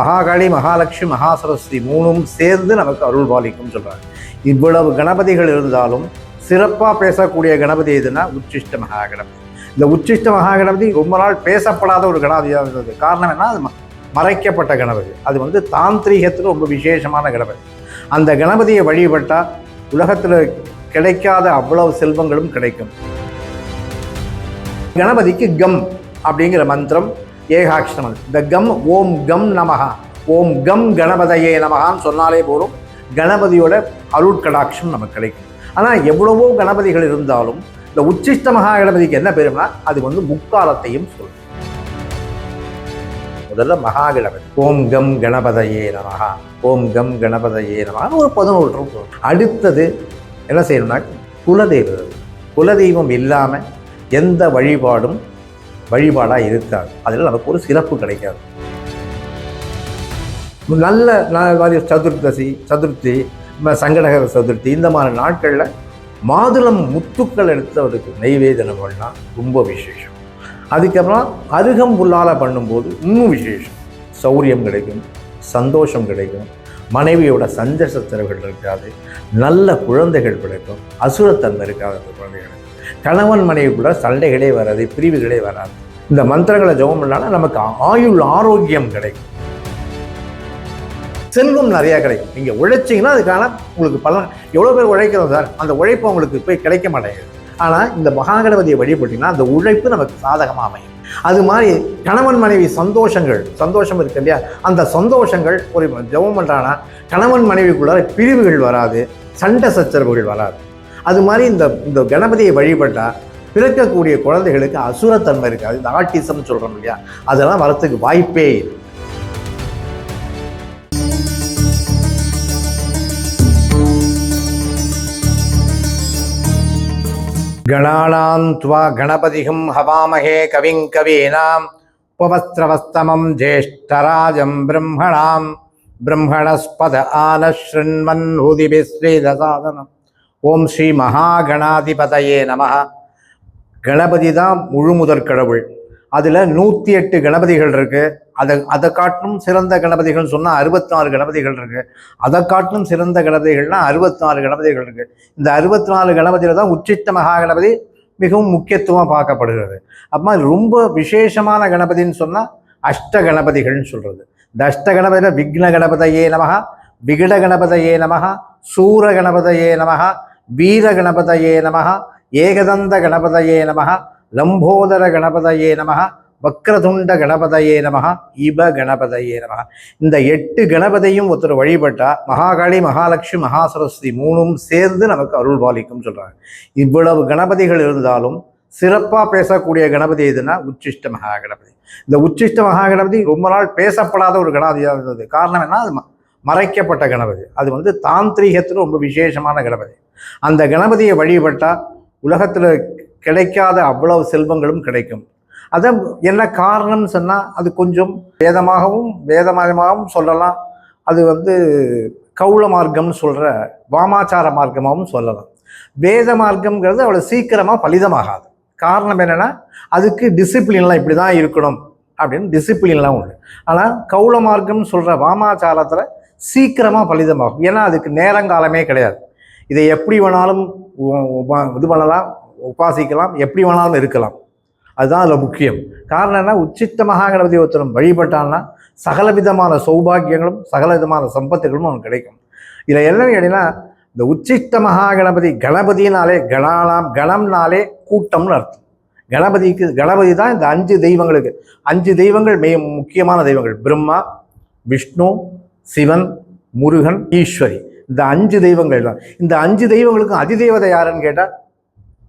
மகாகாளி, மகாலட்சுமி, மகாசரஸ்வதி மூணும் சேர்ந்து நமக்கு அருள் பாலிக்கும் சொல்றாங்க. இவ்வளவு கணபதிகள் இருந்தாலும் சிறப்பாக பேசக்கூடிய கணபதி எதுனா உச்சிஷ்ட மகா கணபதி. இந்த உச்சிஷ்ட மகா கணபதி ரொம்ப நாள் பேசப்படாத ஒரு கணபதியாக இருந்தது. காரணம் என்ன? அது மறைக்கப்பட்ட கணபதி. அது தாந்திரீகத்தில் ரொம்ப விசேஷமான கணபதி. அந்த கணபதியை வழிபட்டால் உலகத்தில் கிடைக்காத அவ்வளவு செல்வங்களும் கிடைக்கும். கணபதிக்கு கம் அப்படிங்கிற மந்திரம் ஏகாட்சர மந்திரம். இந்த கம் ஓம் கம் நமகா, ஓம் கம் கணபதையே நமகான்னு சொன்னாலே போதும், கணபதியோட அருட்கடாட்சம் நமக்கு கிடைக்கும். ஆனால் எவ்வளவோ கணபதிகள் இருந்தாலும் இந்த உச்சிஷ்ட மகா கணபதிக்கு என்ன பேருனா அது முக்காலத்தையும் சொல்லும். முதல்ல மகா கணபதி ஓம் கம் கணபதையே நமகா, ஓம் கம் கணபதையே நமகான்னு ஒரு 11 சொல்லும். அடுத்தது என்ன செய்யணும்னா குலதெய்வம். குலதெய்வம் இல்லாமல் எந்த வழிபாடாக இருக்காது. அதில் நமக்கு ஒரு சிறப்பு கிடைக்காது. நல்ல சதுர்த்தி, சங்கடகர சதுர்த்தி இந்த மாதிரி நாட்களில் மாதுளம் முத்துக்கள் எடுத்தவருக்கு நெய்வேதனம் பண்ணால் ரொம்ப விசேஷம். அதுக்கப்புறம் அருகம்புல்லால் பண்ணும்போது இன்னும் விசேஷம். சௌரியம் கிடைக்கும், சந்தோஷம் கிடைக்கும், மனைவியோட சந்தோஷத்தரவுகள் இருக்காது, நல்ல குழந்தைகள் கிடைக்கும், அசுரத்தன்மை இருக்காது. அந்த குழந்தைகளுக்கு கணவன் மனைவி கூட சண்டைகளே வராது, பிரிவுகளே வராது. இந்த மந்திரங்களை ஜெபம் பண்ணாலும் நமக்கு ஆயுள் ஆரோக்கியம் கிடைக்கும், செல்வம் நிறையா கிடைக்கும். நீங்கள் உழைச்சிங்கன்னா அதுக்கான உங்களுக்கு பலன். எவ்வளோ பேர் உழைக்கிறோம் சார், அந்த உழைப்பு உங்களுக்கு போய் கிடைக்க மாட்டேங்குது. ஆனால் இந்த மகாகணபதியை வழிபட்டிங்கன்னா அந்த உழைப்பு நமக்கு சாதகமாக அமையும். அது மாதிரி கணவன் மனைவி சந்தோஷம் இருக்கு இல்லையா, அந்த சந்தோஷங்கள் ஒரு ஜெபம் பண்ணுறான்னா கணவன் மனைவிக்குள்ள பிரிவுகள் வராது, சண்டை சச்சரவுகள் வராது. அது மாதிரி இந்த கணபதியை வழிபட்டால் பிறக்கக்கூடிய குழந்தைகளுக்கு அசுரத்தன்மை இருக்காது. இந்த ஆட்டிசம் சொல்கிறோம் இல்லையா, அதெல்லாம் வரத்துக்கு வாய்ப்பே இல்லை. கணானாம் த்வா கணபதிகம் ஹவாமஹே கவிங் கவீனாம் உபவஸ்திரவஸ்தமம் ஜேஷ்டராஜம் பிரம்மணஸ்பத ஆனஸ்ருண்வன் ஹுதிபிஸ்ரீதசாதனம். ஓம் ஸ்ரீ மகாகணாதிபதையே நமஹ. கணபதி தான் முழு முதற் கடவுள். அதில் 108 கணபதிகள் இருக்குது. அதை காட்டிலும் சிறந்த கணபதிகள்னு சொன்னால் 64 கணபதிகள் இருக்குது. அதை காட்டிலும் சிறந்த கணபதிகள்னால் 64 கணபதிகள் இருக்குது. இந்த 64 கணபதியில் தான் உச்சிஷ்ட மகா கணபதி மிகவும் முக்கியத்துவம் பார்க்கப்படுகிறது. அப்போ ரொம்ப விசேஷமான கணபதின்னு சொன்னால் அஷ்ட கணபதிகள்னு சொல்கிறது. இந்த அஷ்ட கணபதியில் விக்ன கணபதையே நமகா, விகட கணபதையே நமகா, சூர கணபதையே நமகா, வீர கணபதையே நமகா, ஏகதந்த கணபதையே நமகா, லம்போதர கணபதையே நமகா, வக்ரதுண்ட கணபதையே நமகா, இப கணபதையே நமகா. இந்த 8 கணபதியும் ஒருத்தர் வழிபட்டால் மகாகாளி, மகாலட்சுமி, மகாசரஸ்வதி மூணும் சேர்ந்து நமக்கு அருள் பாலிக்கும் சொல்கிறாங்க. இவ்வளவு கணபதிகள் இருந்தாலும் சிறப்பாக பேசக்கூடிய கணபதி எதுனா உச்சிஷ்ட மகா கணபதி. இந்த உச்சிஷ்ட மகா கணபதி ரொம்ப நாள் பேசப்படாத ஒரு கணபதியாக இருந்தது. காரணம் என்ன? அது மறைக்கப்பட்ட கணபதி. அது தாந்திரீகத்தில் ரொம்ப விசேஷமான கணபதி. அந்த கணபதியை வழிபட்டால் உலகத்தில் கிடைக்காத அவ்வளவு செல்வங்களும் கிடைக்கும். அதான் என்ன காரணம்னு சொன்னால் அது கொஞ்சம் வேதமாகவும் சொல்லலாம். அது கௌள மார்க்கம்னு சொல்கிற வாமாச்சார மார்க்கமாகவும் சொல்லலாம். வேத மார்க்கம்ங்கிறது அவ்வளோ சீக்கிரமாக பலிதமாகாது. காரணம் என்னென்னா அதுக்கு டிசிப்ளின்லாம் இப்படி தான் இருக்கணும் அப்படின்னு டிசிப்ளின்லாம் உண்டு. ஆனால் கௌள மார்க்கம்னு சொல்கிற வாமாச்சாரத்தில் சீக்கிரமாக பலிதமாகும். ஏன்னா அதுக்கு நேரங்காலமே கிடையாது. இதை எப்படி வேணாலும் இது பண்ணலாம், உபாசிக்கலாம், எப்படி வேணாலும் இருக்கலாம். அதுதான் அதில் முக்கியம். காரணம் என்ன? உச்சிஷ்ட மகாகணபதி ஒருத்தரும் வழிபட்டான்னா சகலவிதமான சௌபாகியங்களும் சகலவிதமான சம்பத்துகளும் அவனுக்கு கிடைக்கும். இதில் என்னன்னு கேட்டீங்கன்னா, இந்த உச்சிஷ்ட மகாகணபதி கணபதினாலே கணம்னாலே கூட்டம்னு அர்த்தம். கணபதி தான் இந்த 5 தெய்வங்களுக்கு. 5 தெய்வங்கள் முக்கியமான தெய்வங்கள்: பிரம்மா, விஷ்ணு, சிவன், முருகன், ஈஸ்வரி. இந்த 5 தெய்வங்கள் தான். இந்த 5 தெய்வங்களுக்கும் அதிதேவதை யாருன்னு கேட்டால்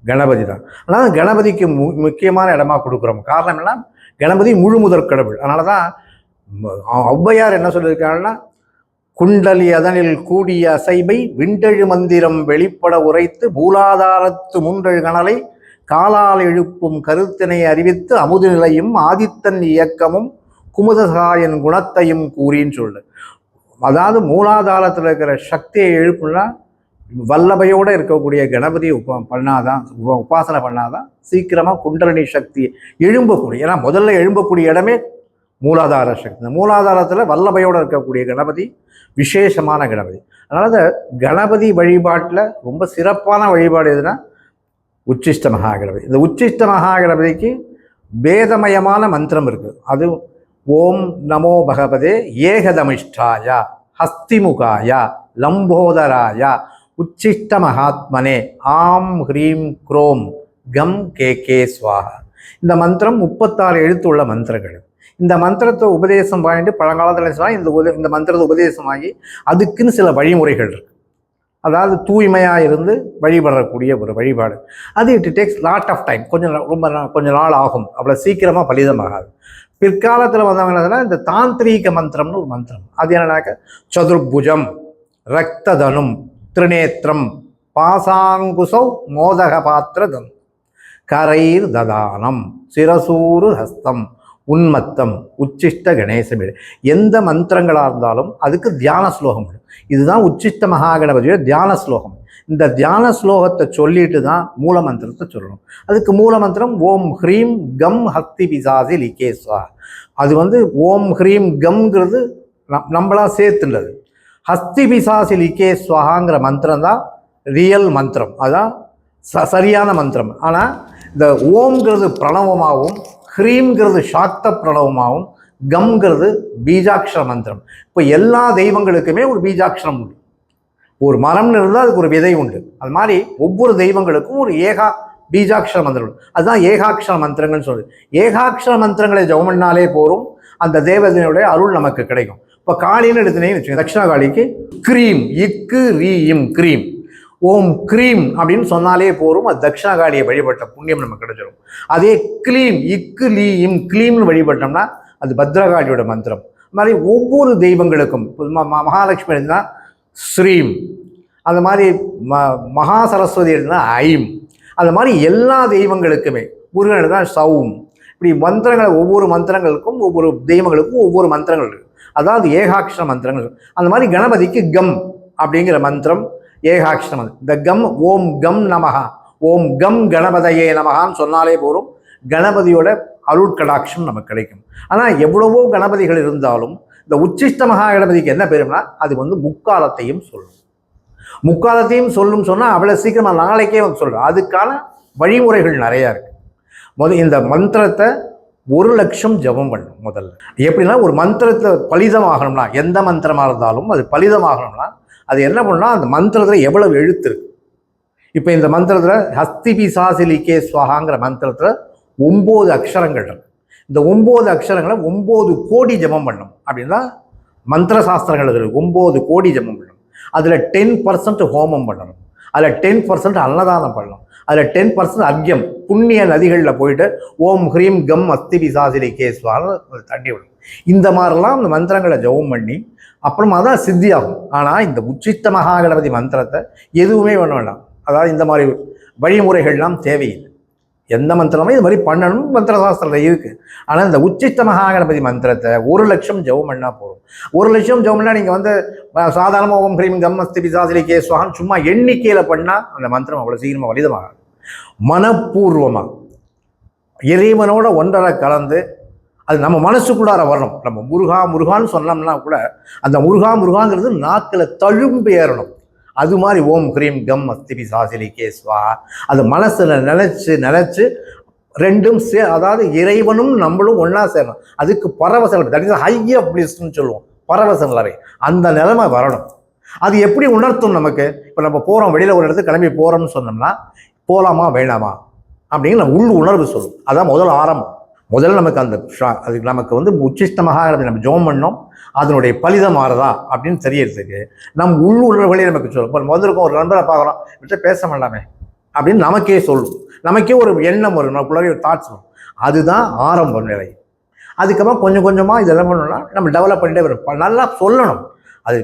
கணபதி தான். அதனால் கணபதிக்கு முக்கியமான இடமா கொடுக்குறோம். காரணம் என்ன? கணபதி முழு முதற் கடவுள். அதனால தான் ஔவையார் என்ன சொல்லியிருக்காங்கன்னா, குண்டலி அதனில் கூடிய அசைவை விண்டெழு மந்திரம் வெளிப்பட உரைத்து மூலாதாரத்து முன்றெழு கணலை காலால் எழுப்பும் கருத்தினை அறிவித்து அமுது நிலையும் ஆதித்தன் இயக்கமும் குமுதசாயன் குணத்தையும் கூறின்னு சொல்லு. அதாவது மூலாதாரத்தில் இருக்கிற சக்தியை எழுப்புனா வல்லபையோடு இருக்கக்கூடிய கணபதியை உபாசனை பண்ணாதான் சீக்கிரமாக குண்டலினி சக்தியை எழும்பக்கூடிய. ஏன்னா முதல்ல எழும்பக்கூடிய இடமே மூலாதார சக்தி. இந்த மூலாதாரத்தில் வல்லபையோடு இருக்கக்கூடிய கணபதி விசேஷமான கணபதி. அதனால் இந்த கணபதி வழிபாட்டில் ரொம்ப சிறப்பான வழிபாடு எதுனா உச்சிஷ்ட மகா கணபதி. இந்த உச்சிஷ்ட மகா கணபதிக்கு வேதமயமான மந்திரம் இருக்குது. அது ஓம் நமோ பகவதே ஏகதமிஷ்டாய ஹஸ்திமுகாய லம்போதராய உச்சிஷ்ட மகாத்மனே ஆம் ஹ்ரீம் குரோம் கம் கே ஸ்வாஹா. இந்த மந்திரம் 36 எழுத்துள்ள மந்திரங்கள். இந்த மந்திரத்தை உபதேசம் வாங்கிட்டு பழங்காலத்தில் சொன்னால் இந்த மந்திரத்தை உபதேசம் வாங்கி அதுக்குன்னு சில வழிமுறைகள் இருக்குது. அதாவது தூய்மையாக இருந்து வழிபடக்கூடிய ஒரு வழிபாடு. அது it takes lot of time. கொஞ்சம் நாள் ஆகும், அவ்வளோ சீக்கிரமாக பலிதமாகாது. பிற்காலத்தில் வந்தவங்கன்னா இந்த தாந்திரீக மந்திரம்னு ஒரு மந்திரம். அது என்னன்னாக்க சதுர்புஜம் ரக்ததனும் திரிநேத்திரம் பாசாங்குசௌ மோதக பாத்திரதம் கரைர் ததானம் சிரசூரு ஹஸ்தம் உன்மத்தம் உச்சிஷ்ட கணேசமேடு. எந்த மந்திரங்களாக இருந்தாலும் அதுக்கு தியான ஸ்லோகம். இதுதான் உச்சிஷ்ட மகாகணபதியோட தியான ஸ்லோகம். இந்த தியான ஸ்லோகத்தை சொல்லிட்டு தான் மூல மந்திரத்தை சொல்லணும். அதுக்கு மூல மந்திரம் ஓம் ஹ்ரீம் கம் ஹஸ்தி பிசாசி லிகேஸ்வா. அது ஓம் ஹ்ரீம் கம்ங்கிறது நம்மளா சேர்த்துள்ளது. ஹஸ்தி பிசாசி லிகேஸ்வாங்கிற மந்திரம் தான் ரியல் மந்திரம், அதுதான் சரியான மந்திரம். ஆனால் இந்த ஓம்ங்கிறது பிரணவமாகவும் ஹ்ரீம்ங்கிறது சாக்த பிரணவமாகவும் கம்ங்கிறது பீஜாட்சர மந்திரம். இப்போ எல்லா தெய்வங்களுக்குமே ஒரு பீஜாட்சரம் உண்டு. ஒரு மரம்னு இருந்தால் அதுக்கு ஒரு விதை உண்டு. அது மாதிரி ஒவ்வொரு தெய்வங்களுக்கும் ஒரு பீஜாட்சர மந்திரம் உண்டு. அதுதான் ஏகாட்சர மந்திரங்கள்னு சொல்லுது. ஏகாட்சர மந்திரங்களை ஜெபம் பண்ணாலே போரும், அந்த தேவதையினுடைய அருள் நமக்கு கிடைக்கும். இப்போ காளின்னு எடுத்துனேன்னு வச்சுக்கோங்க. தட்சிணா காளிக்கு க்ரீம் இக்கு ரீம் க்ரீம் ஓம் க்ரீம் அப்படின்னு சொன்னாலே போரும், அது தட்சிணாகாளியை வழிபட்ட புண்ணியம் நமக்கு கிடைச்சிடும். அதே க்ளீம் இக்கு லீம் க்ளீம்னு வழிபட்டோம்னா அது பத்ரகாளியோட மந்திரம். அது மாதிரி ஒவ்வொரு தெய்வங்களுக்கும் மகாலட்சுமி இருந்தால் ஸ்ரீம், அந்த மாதிரி மகா சரஸ்வதி இருந்தால் ஐம், அந்த மாதிரி எல்லா தெய்வங்களுக்குமே முருகன் இருந்தால் சௌம். இப்படி மந்திரங்களை ஒவ்வொரு மந்திரங்களுக்கும் ஒவ்வொரு தெய்வங்களுக்கும் ஒவ்வொரு மந்திரங்கள் இருக்குது. அதாவது ஏகாட்சர மந்திரங்கள். அந்த மாதிரி கணபதிக்கு கம் அப்படிங்கிற மந்திரம் ஏகாட்சர மந்திரம். இந்த கம் ஓம் கம் நமஹா ஓம் கம் கணபதையே நமகான்னு சொன்னாலே போரும், கணபதியோட அருட்கடாட்சம் நமக்கு கிடைக்கும். ஆனால் எவ்வளவோ கணபதிகள் இருந்தாலும் இந்த உச்சிஷ்ட மகா கணபதிக்கு என்ன பேரும்னா அது முக்காலத்தையும் சொல்லும். முக்காலத்தையும் சொல்லும் சொன்னால் அவ்வளோ சீக்கிரமாக நாளைக்கே சொல்கிறோம். அதுக்கான வழிமுறைகள் நிறையா இருக்குது. இந்த மந்திரத்தை 1,00,000 ஜபம் பண்ணும். முதல்ல எப்படின்னா ஒரு மந்திரத்தை பலிதமாகணும்னா, எந்த மந்திரமாக இருந்தாலும் அது பலிதமாகணும்னா அது என்ன பண்ணால் அந்த மந்திரத்தில் எவ்வளவு எழுத்து இருக்கு. இப்போ இந்த மந்திரத்தில் ஹஸ்தி பிசாசி லிகே ஸ்வாஹாங்கிற மந்திரத்தில் 9 அக்ஷரங்கள் இருக்கு. இந்த 9 அக்ஷரங்களை 9 கோடி ஜபம் பண்ணும் அப்படின்னா மந்திர சாஸ்திரங்கள் இருக்கு. 9 கோடி ஜபம் பண்ணணும். அதில் 10% ஹோமம் பண்ணணும், அதில் 10% அன்னதானம் பண்ணணும், அதில் 10% அர்க்கியம் புண்ணிய நதிகளில் போயிட்டு ஓம் ஹ்ரீம் கம் அஸ்தி பிசாசி லிகே ஸ்வாஹா தண்ணி விடணும். இந்த மாதிரிலாம் இந்த மந்திரங்களை ஜபம் பண்ணி அப்புறமா தான் சித்தியாகும். ஆனால் இந்த உச்சிஷ்ட மகா கணபதி மந்திரத்தை எதுவுமே பண்ண வேண்டாம். அதாவது இந்த மாதிரி வழிமுறைகள்லாம் தேவையில்லை. எந்த மந்திரமே இது மாதிரி பண்ணணும் மந்திர சாஸ்திரத்தில் இருக்குது. ஆனால் இந்த உச்சிஷ்ட மகா கணபதி மந்திரத்தை 1,00,000 ஜெபம் பண்ணால் போதும். 1,00,000 ஜெபம் பண்ணால் நீங்கள் சாதாரணமாக ஓம் ஹ்ரீம் கம் அஸ்தி பிசாசி லிகே ஸ்வாஹான்னு சும்மா எண்ணிக்கையில் பண்ணால் அந்த மந்திரம் அவ்வளோ சீக்கிரமாக வலிதமாகாது. மனப்பூர்வமாக இறைவனோட ஒன்றரை கலந்து அது நம்ம மனசுக்குள்ளார வரணும். நம்ம முருகா முருகான்னு சொன்னோம்னா கூட அந்த முருகாங்கிறது நாக்கில் தழும்பு ஏறணும். அது மாதிரி ஓம் ஹ்ரீம் கம் அஸ்தி பிசாசி லிகே ஸ்வாஹா அது மனசில் நினச்சி ரெண்டும் அதாவது இறைவனும் நம்மளும் ஒன்றா சேரணும். அதுக்கு பரவசம், தட் இஸ் ஹை ஆஃப் பிளிஸ்ன்னு சொல்லுவோம், பரவசம் நிலை. அந்த நிலைமை வரணும். அது எப்படி உணர்த்தும் நமக்கு? இப்போ நம்ம போகிறோம், வெளியில் ஒரு இடத்துக்கு கிளம்பி போகிறோம்னு சொன்னோம்னா போகலாமா வேணாமா அப்படிங்கிற நம்ம உள் உணர்வு சொல்லும். அதான் முதல் ஆரம்பம். முதல்ல நமக்கு அதுக்கு நமக்கு உச்சிஷ்ட மகா நம்ம ஜெபம் பண்ணோம், அதனுடைய பலிதம் மாறுதா அப்படின்னு தெரியறதுக்கு நம் உள் உணர்வுகளே நமக்கு சொல்லும். இப்போ வந்திருக்கோம், ஒரு நண்பரை பார்க்குறோம், விட்டு பேச வேண்டாமே அப்படின்னு நமக்கே சொல்லும். நமக்கே ஒரு எண்ணம் வரும், நமக்குள்ளே ஒரு தாட்ஸ் வரும். அதுதான் ஆரம்ப நிலை. அதுக்கப்புறம் கொஞ்சம் கொஞ்சமாக இதெல்லாம் பண்ணணும்னா நம்ம டெவலப் பண்ணிட்டே வரும். நல்லா சொல்லணும். அது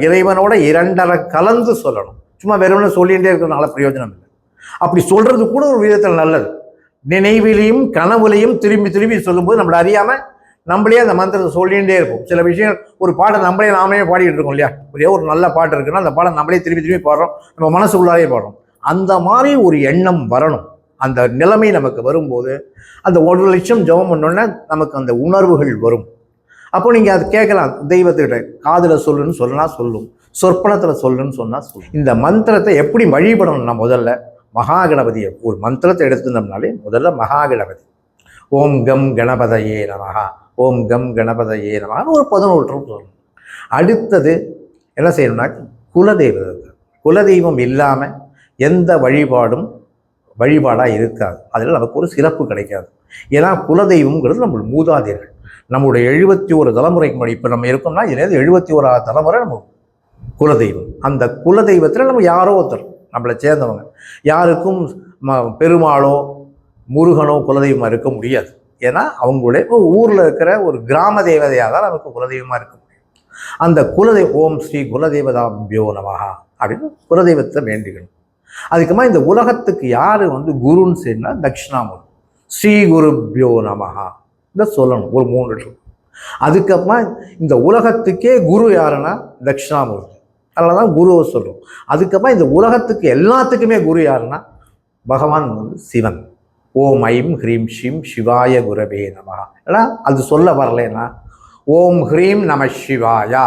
இறைவனோட 2.5 கலந்து சொல்லணும். சும்மா வெறும்னு சொல்லிகிட்டே இருக்கிறதுனால பிரயோஜனம் இல்லை. அப்படி சொல்கிறது கூட ஒரு விதத்தில் நல்லது. நினைவிலையும் கனவுலையும் திரும்பி திரும்பி சொல்லும்போது நம்மளை அறியாமல் நம்மளே அந்த மந்திரத்தை சொல்லிகிட்டே இருப்போம். சில விஷயங்கள் ஒரு பாட்டை நாமே பாடிட்டு இருக்கோம் இல்லையா? ஒரே ஒரு நல்ல பாட்டு இருக்குன்னா அந்த பாட்டை நம்மளே திரும்பி திரும்பி பாடுறோம், நம்ம மனசுக்குள்ளாரே பாடுறோம். அந்த மாதிரி ஒரு எண்ணம் வரணும். அந்த நிலைமை நமக்கு வரும்போது அந்த 1,00,000 ஜெபம் பண்ணோன்னே நமக்கு அந்த உணர்வுகள் வரும். அப்போ நீங்கள் அது கேட்கலாம், தெய்வத்துக்கிட்ட காதில் சொல்லுன்னு சொன்னா சொல்லும், சொற்பனத்தில் சொல்லுன்னு சொன்னால் சொல்லும். இந்த மந்திரத்தை எப்படி வழிபடணும்னா முதல்ல மகாகணபதியை ஒரு மந்திரத்தை எடுத்துனோம்னாலே முதல்ல மகாகணபதி ஓம் கம் கணபதையே நமகா, ஓம் கம் கணபதையே நமகான்னு ஒரு 11 சொல்லணும். அடுத்தது என்ன செய்யணும்னா குலதெய்வத்தை, குலதெய்வம் இல்லாமல் எந்த வழிபாடாக இருக்காது. அதில் நமக்கு ஒரு சிறப்பு கிடைக்காது. ஏன்னா குலதெய்வம்ங்கிறது நம்ம மூதாதையர்கள், நம்மளுடைய 71 தலைமுறைக்கு முன்னாடி இப்போ நம்ம இருக்கோம்னா இதுலேருந்து 71ஆவது தலைமுறை நம்ம குலதெய்வம். அந்த குலதெய்வத்தில் நம்ம யாரோ ஒருத்தர் நம்மளை சேர்ந்தவங்க. யாருக்கும் பெருமாளோ முருகனோ குலதெய்வமாக இருக்க முடியாது. ஏன்னா அவங்களுடைய ஊரில் இருக்கிற ஒரு கிராம தேவதையாக தான் நமக்கு குலதெய்வமாக இருக்க முடியும். அந்த ஓம் ஸ்ரீ குலதெய்வதாபியோ நமஹா அப்படின்னு குலதெய்வத்தை வேண்டிக்கணும். அதுக்கப்புறமா இந்த உலகத்துக்கு யார் குருன்னு சொன்னா தட்சிணாமூர்த்தி ஸ்ரீ குருபியோ நமஹா இதை சொல்லணும் ஒரு 3. அதுக்கப்புறமா இந்த உலகத்துக்கே குரு யாருன்னா தட்சிணாமூர்த்தி, அதில் தான் குருவை சொல்கிறோம். அதுக்கப்புறம் இந்த உலகத்துக்கு எல்லாத்துக்குமே குரு யாருன்னா பகவான் சிவன். ஓம் ஐம் ஹ்ரீம் ஷீம் சிவாய குரவே நமஹா. ஏன்னா அது சொல்ல வரலைன்னா ஓம் ஹ்ரீம் நம சிவாயா,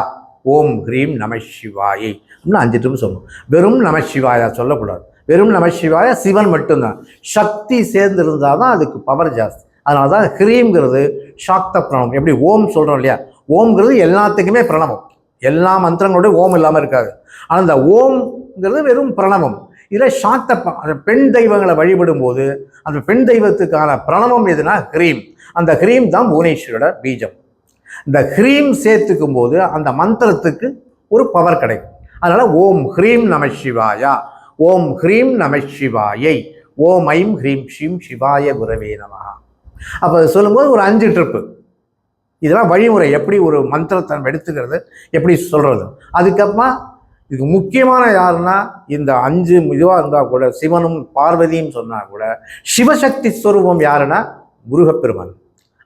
ஓம் ஹ்ரீம் நம சிவாயை அப்படின்னு 5 டைம் சொல்லணும். வெறும் நம சிவாயா சொல்லக்கூடாது. வெறும் நம சிவாயா சிவன் மட்டும்தான். சக்தி சேர்ந்து இருந்தால் தான் அதுக்கு பவர் ஜாஸ்தி. அதனால தான் ஹ்ரீம்ங்கிறது சாக்த பிரணவம். எப்படி ஓம் சொல்கிறோம் இல்லையா, ஓம்ங்கிறது எல்லாத்துக்குமே பிரணவம். எல்லா மந்திரங்களோட ஓம் இல்லாமல் இருக்காது. ஆனால் இந்த ஓம்ங்கிறது வெறும் பிரணவம். இதில் சாக்த பெண் தெய்வங்களை வழிபடும் போது அந்த பெண் தெய்வத்துக்கான பிரணவம் எதுனா ஹ்ரீம். அந்த ஹ்ரீம் தான் புவனேஸ்வரோட பீஜம். இந்த ஹ்ரீம் சேர்த்துக்கும் போது அந்த மந்திரத்துக்கு ஒரு பவர் கிடைக்கும். அதனால ஓம் ஹ்ரீம் நம சிவாயா, ஓம் ஹ்ரீம் நம சிவாயை, ஓம் ஐம் ஹ்ரீம் ஷீம் சிவாய குரவே நமஹா. அப்போ சொல்லும்போது ஒரு 5 ட்ரிப்பு. இதெல்லாம் வழிமுறை, எப்படி ஒரு மந்திரத்தை எடுத்துக்கிறது, எப்படி சொல்கிறது. அதுக்கப்புறமா இதுக்கு முக்கியமான யாருன்னா இந்த 5 இதுவாக இருந்தால் கூட சிவனும் பார்வதியும் சொன்னால் கூட சிவசக்தி ஸ்வரூபம் யாருன்னா முருகப்பெருமான்.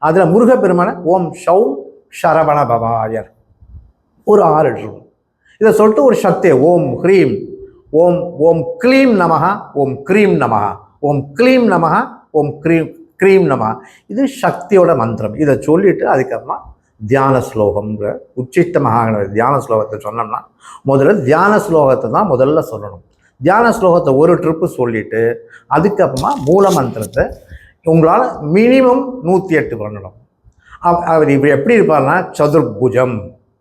அதில் முருகப்பெருமானை ஓம் ஷௌம் சரவண பவாயர் ஒரு 6 ட்ரிப்பு. இதை சொல்லிட்டு ஒரு சக்தி ஓம் ஹ்ரீம் ஓம் ஓம் க்ளீம் நமஹா, ஓம் க்ரீம் நமஹா, ஓம் க்ளீம் நமஹா, ஓம் க்ரீம் நமஹா. இது சக்தியோட மந்திரம். இதை சொல்லிட்டு அதுக்கப்புறமா தியான ஸ்லோகம்ங்கிற உச்சிஷ்ட மகாகணபதி தியான ஸ்லோகத்தை சொன்னோம்னா முதல்ல தியான ஸ்லோகத்தை தான் முதல்ல சொல்லணும். தியான ஸ்லோகத்தை ஒரு ட்ரிப்பு சொல்லிட்டு அதுக்கப்புறமா மூல மந்திரத்தை உங்களால் மினிமம் 108 பண்ணணும். அவர் இவர் எப்படி இருப்பார்னா சதுர்புஜம்,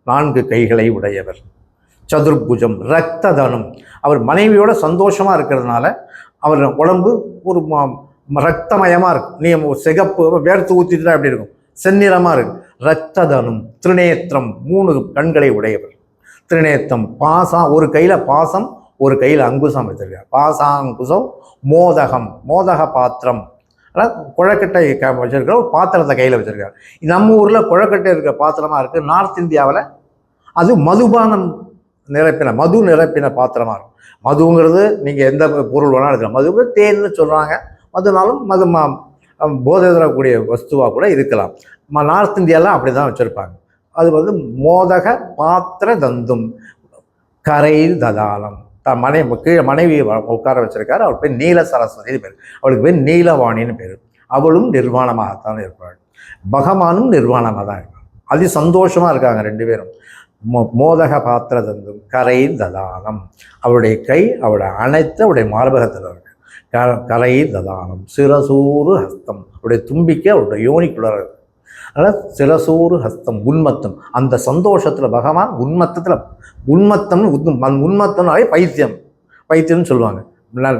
4 கைகளை உடையவர். சதுர்புஜம் ரத்ததனம். அவர் மனைவியோட சந்தோஷமாக இருக்கிறதுனால அவர் உடம்பு ஒரு ரத்தமயமாக இருக்கும். நீ சிகப்பு வேர்த்து ஊற்றிட்டுனா எப்படி இருக்கும், செந்நிறமாக இருக்கு. ரத்ததனும் திரிநேத்திரம், 3 கண்களை உடையவர். திரிநேத்திரம் பாசம், ஒரு கையில் பாசம் ஒரு கையில் அங்குசம் வச்சிருக்கார். பாசாங்குசம் மோதகம், மோதக பாத்திரம், குழக்கட்டை வச்சிருக்கிற ஒரு பாத்திரத்தை கையில் வச்சிருக்காரு. நம்ம ஊரில் குழக்கட்டை இருக்கிற பாத்திரமா இருக்குது. நார்த் இந்தியாவில் அது மதுபானம் நிரப்பின, மது நிரப்பின பாத்திரமா இருக்கும். மதுங்கிறது நீங்கள் எந்த பொருள் வேணாலும் எடுக்கலாம். மது தேன்னு சொல்கிறாங்க. மதுனாலும் மது போதை தரக்கூடிய வஸ்துவாக கூட இருக்கலாம். நார்த் இந்தியாலாம் அப்படி தான் வச்சுருப்பாங்க. அது மோதக பாத்திர தந்தும் கரை ததாலம். மனைவியை உட்கார வச்சிருக்காரு. அவள் பேர் நீல சரஸ்வதி பேர். அவளுக்கு பேர் நீலவாணின்னு பேர். அவளும் நிர்வாணமாகத்தான் இருப்பாள். பகவானும் நிர்வாணமாக தான் இருப்பாள். அது சந்தோஷமாக இருக்காங்க 2 பேரும். மோதக பாத்திர தந்தும் கரை ததானம். அவளுடைய கை அவளை அணைத்து அவருடைய மார்பகத்தில் இருக்கு. கரை ததானம் சிரசூறு ஹஸ்தம். அவருடைய தும்பிக்கை அவருடைய யோனிக்குள்ள இருக்கு. அதனால் சிரசூறு ஹஸ்தம் உன்மத்தம். அந்த சந்தோஷத்தில் பகவான் உன்மத்தம்னாலே பைத்தியம்னு சொல்லுவாங்க.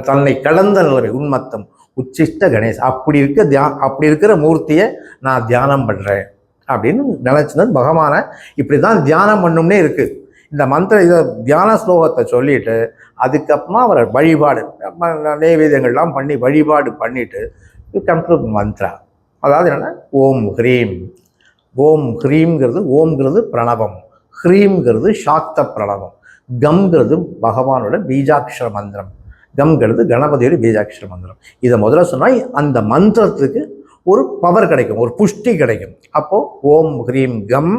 தன்னை கடந்த நிலைமை உன்மத்தம். உச்சிஷ்ட கணேஷ். அப்படி இருக்கிற மூர்த்தியை நான் தியானம் பண்ணுறேன் அப்படின்னு நினச்சினது பகவானை இப்படி தான் தியானம் பண்ணும்னே இருக்குது. இந்த இதை தியான ஸ்லோகத்தை சொல்லிட்டு அதுக்கப்புறமா அவரை வழிபாடு நைவேத்தியங்கள்லாம் பண்ணி வழிபாடு பண்ணிட்டு கம்ப்ளீட் மந்த்ரா. அதாவது என்னென்னா ஓம் ஹ்ரீம். ஓம் ஹ்ரீம்ங்கிறது ஓம்ங்கிறது பிரணவம், ஹ்ரீம்ங்கிறது சாக்த பிரணவம், கம்ங்கிறது பகவானோட பீஜாட்சர மந்திரம், கம்ங்கிறது கணபதியோட பீஜாட்சர மந்திரம். இதை முதல்ல சொன்னால் அந்த மந்திரத்துக்கு ஒரு பவர் கிடைக்கும், ஒரு புஷ்டி கிடைக்கும். அப்போது ஓம் ஹ்ரீம் கம்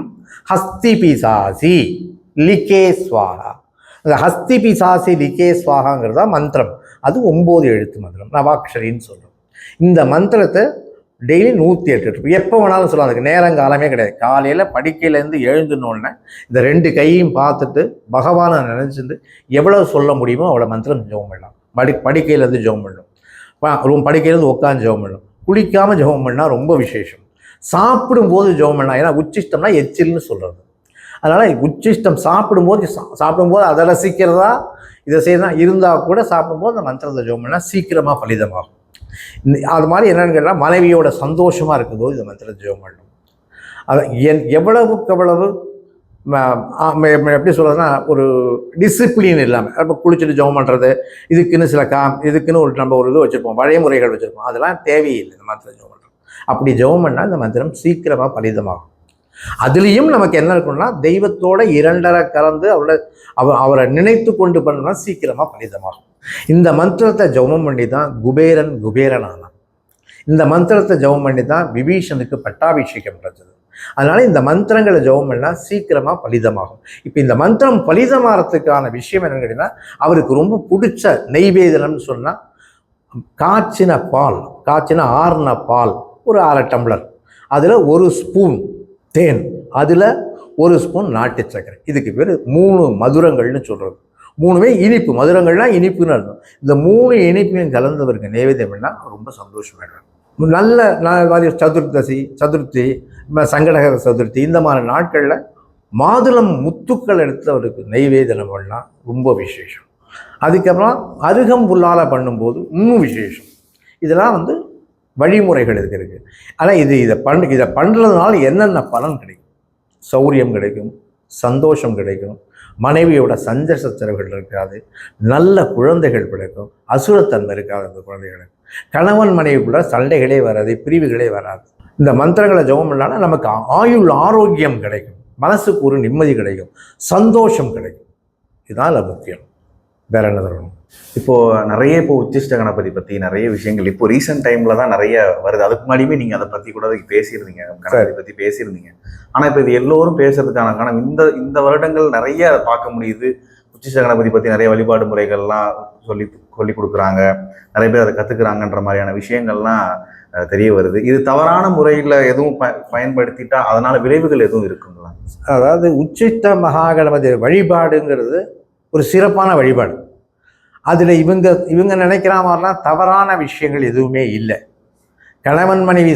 ஹஸ்தி பிசாசி லிகே ஸ்வாஹா. அந்த ஹஸ்தி பிசாசி லிகே ஸ்வாகாங்கிறதா மந்திரம். அது 9 எழுத்து மந்திரம், நவாக்ஷரின்னு சொல்கிறோம். இந்த மந்திரத்தை டெய்லி 108 ட்ரிப். எப்போ வேணாலும் சொல்லலாம், அதுக்கு நேரங்காலமே கிடையாது. காலையில் படுக்கையிலேருந்து எழுந்துனோடனே இந்த 2 கையையும் பார்த்துட்டு பகவானை நினச்சிட்டு எவ்வளோ சொல்ல முடியுமோ அவ்வளோ மந்திரம் ஜெபம் பண்ணலாம். படுக்கையிலேருந்து ஜெபம் பண்ணணும், படுக்கையிலேருந்து உட்காந்து ஜெபம் பண்ணணும். குளிக்காமல் ஜெபம் பண்ணால் ரொம்ப விசேஷம். சாப்பிடும்போது ஜெபம் பண்ணலாம். ஏன்னா உச்சிஷ்டம்னா எச்சில்னு சொல்கிறது. அதனால் உச்சிஷ்டம் சாப்பிடும்போது அதை ரசிக்கிறதா இதை செய்யறதா இருந்தால் கூட சாப்பிடும்போது அந்த மந்திரத்தை ஜெபம் பண்ணால் சீக்கிரமாக பலிதமாகும். அது மாதிரி என்னென்னு கேட்டால் மனைவியோட சந்தோஷமாக இருக்கும்போது இந்த மந்திரத்தை ஜெபம் பண்ணணும். அதை எவ்வளவுக்கு எவ்வளவு எப்படி சொல்கிறதுனா ஒரு டிசிப்ளின் இல்லாமல் இப்போ குளிச்சுட்டு ஜெபம் பண்ணுறது, இதுக்குன்னு இதுக்குன்னு நம்ம ஒரு இது வச்சுருப்போம், வழிமுறைகள் வச்சுருப்போம், அதெல்லாம் தேவையில்லை. இந்த மந்திரம் ஜெபம் பண்ணுறோம், அப்படி ஜெபம் பண்ணால் இந்த மந்திரம் சீக்கிரமாக பலிதமாகும். அதுலேயும் நமக்கு என்ன இருக்குன்னா தெய்வத்தோட 2.5 கலந்து அவரை நினைத்து கொண்டு பண்ணோம்னா சீக்கிரமாக பலிதமாகும். இந்த மந்திரத்தை ஜெபம் பண்ணி தான் குபேரன் ஆனான். இந்த மந்திரத்தை ஜெபம் பண்ணி தான் விபீஷனுக்கு பட்டாபிஷேகம் கிடைச்சது. அதனால இந்த மந்திரங்களை ஜெபம் பண்ணால் சீக்கிரமாக பலிதமாகும். இப்போ இந்த மந்திரம் பலிதமாகறதுக்கான விஷயம் என்னன்னு கேட்டீங்கன்னா, அவருக்கு ரொம்ப பிடிச்ச நெய்வேதனம்னு சொன்னால் காய்ச்சின ஆறுன பால் ஒரு 1/2 டம்ளர், அதில் 1 ஸ்பூன் தேன், அதில் 1 ஸ்பூன் நாட்டு சர்க்கரை. இதுக்கு பேர் 3 மதுரங்கள்னு சொல்கிறது. 3மே இனிப்பு. மதுரங்கள்னா இனிப்புன்னு அர்த்தம். இந்த 3 இனிப்பையும் கலந்தவருக்கு நைவேத்தியம் பண்ணால் ரொம்ப சந்தோஷமாயிடுவாங்க. நல்ல சதுர்த்தி, சங்கடகர சதுர்த்தி, இந்த மாதிரி நாட்களில் மாதுளம் முத்துக்கள் எடுத்து அவருக்கு நைவேத்தியம் பண்ணால் ரொம்ப விசேஷம். அதுக்கப்புறம் அருகம்புல்லால் பண்ணும்போது இன்னும் விசேஷம். இதெல்லாம் வழிமுறைகள் இருக்குது. ஆனால் இதை பண்ணுறதுனால என்னென்ன பலன் கிடைக்கும்? சௌரியம் கிடைக்கும், சந்தோஷம் கிடைக்கும், மனைவியோட சஞ்ச சச்சரவுகள் இருக்காது, நல்ல குழந்தைகள் கிடைக்கும், அசுரத்தன்மை இருக்காது அந்த குழந்தைகளுக்கு, கணவன் மனைவிக்குள்ள சண்டைகளே வராது, பிரிவுகளே வராது. இந்த மந்திரங்களை ஜெபம் பண்ணாலும் நமக்கு ஆரோக்கியம் கிடைக்கும், மனசுக்கு ஒரு நிம்மதி கிடைக்கும், சந்தோஷம் கிடைக்கும். இதுதான் முக்கியம். வேற என்ன தரணும்? இப்போ உச்சிஷ்ட கணபதி பற்றி நிறைய விஷயங்கள் இப்போ ரீசெண்ட் டைமில் தான் நிறைய வருது. அதுக்கு முன்னாடியுமே நீங்கள் அதை பற்றி கூட பேசியிருந்தீங்க, கணபதி பற்றி பேசியிருந்தீங்க. ஆனால் இப்போ இது எல்லோரும் பேசுறதுக்கான காரணம் இந்த வருடங்கள் நிறைய பார்க்க முடியுது. உச்சிஷ்ட கணபதி பற்றி நிறைய வழிபாடு முறைகள்லாம் சொல்லி கொடுக்குறாங்க, நிறைய பேர் அதை கற்றுக்குறாங்கன்ற மாதிரியான விஷயங்கள்லாம் தெரிய வருது. இது தவறான முறையில் எதுவும் பயன்படுத்திட்டா அதனால விளைவுகள் எதுவும் இருக்குங்களா? அதாவது உச்சிஷ்ட மகாகணபதி வழிபாடுங்கிறது ஒரு சிறப்பான வழிபாடு. அதில் இவங்க நினைக்கிற மாதிரிலாம் தவறான விஷயங்கள் எதுவுமே இல்லை. கணவன் மனைவி